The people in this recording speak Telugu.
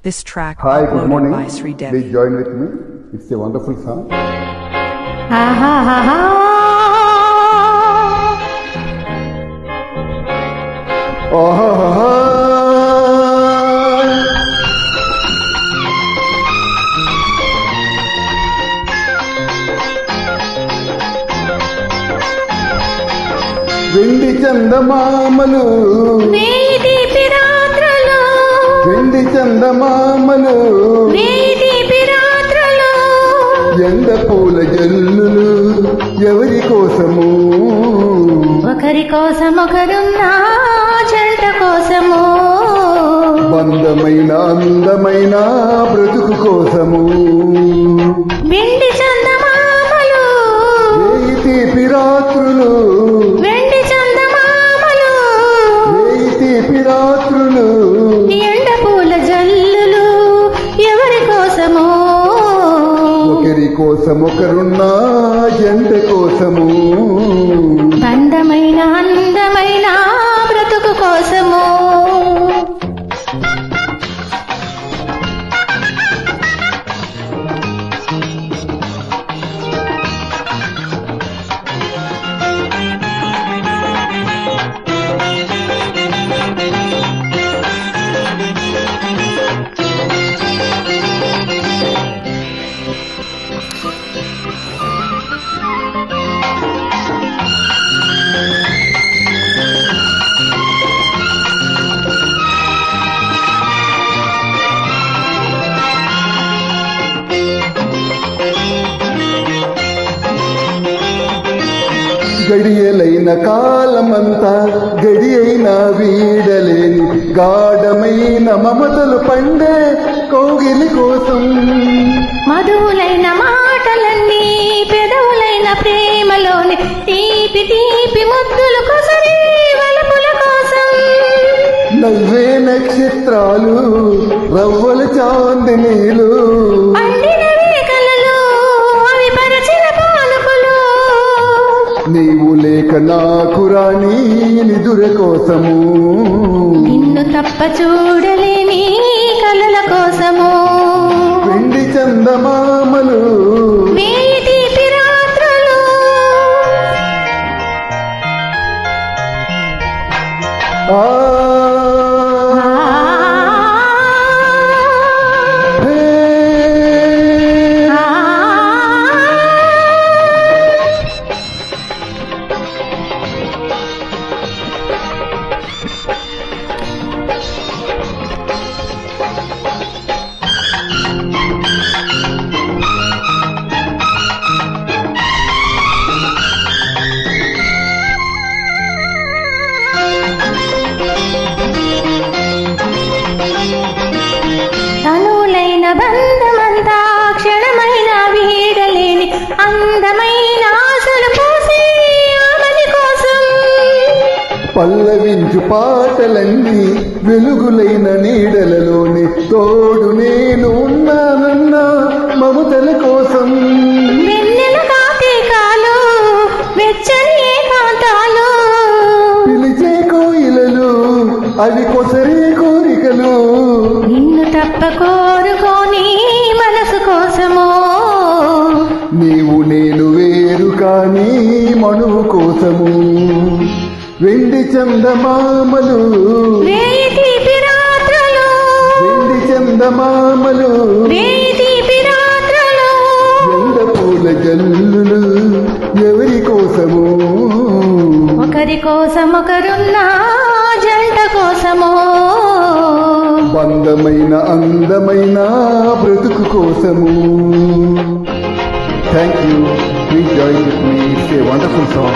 This track Hi, good uploaded morning. by Sri Devi. Please join with me. It's a wonderful song. వెండి చందమామలు వెండి చందమామలు ఎండ పూల జల్లులు ఎవరి కోసము ఒకరి కోసం ఒకరున్నా జంట కోసము బంధమైన అందమైన బ్రతుకు కోసము వెండి చందమామలు వేయి తీపి రాత్రులు వెండి చందమామలు వేయి తీపి రాత్రులు ఎండ పూల జల్లులు ఎవరి కోసము ఒకరి కోసం ఒకరున్నా జంట కోసము అందమైన అందమైన బ్రతుకు కోసము గడియలైన కాలమంతా గడి అయినా వీడలేని గాఢమైన మమతలు పండే కౌగిలి కోసం మధువులైన మాటలన్నీ పెదవులైన ప్రేమలోని తీపి తీపి ముద్దులు కొసరి వలపుల కోసం నవ్వే నక్షత్రాలు రవ్వల చాందినీలు పండినవే కలలు అవి పరచిన పాలకులు నీవు లేక నాకు రాని నిదుర కోసము నిన్ను తప్ప చూడలేని కలల కోసము వెండి చందమామలు వేయి తీపి రాత్రులు ఆ హే. తనులైన బంధమంతా క్షణమైన వీడలేని అందమైన ఆశలు పోసే ఆమని కోసం పల్లవించు పాటలన్నీ వెలుగులైన నీడలలోని తోడు నేను ఉన్నానన్న మమతల కోసం వెన్నెల కాతికాలు వెచ్చని ఏకాంతాలు పిలిచే కోయిలలు అవి కొసరే కోరికలు నిన్ను తప్ప కోరుకోని మనసు కోసము నీవు నేను వేరు కానీ మనువు కోసము వెండి చందమామలు వేయి తీపి రాత్రులు వెండి చందమామలు వేయి తీపి రాత్రులు ఎండ పూల జల్లులు ఎవరి కోసము ఒకరి కోసం ఒకరున్నా జంట కోసము బంధమైన అందమైన బ్రతుకు కోసము thank you please join with me it's a wonderful song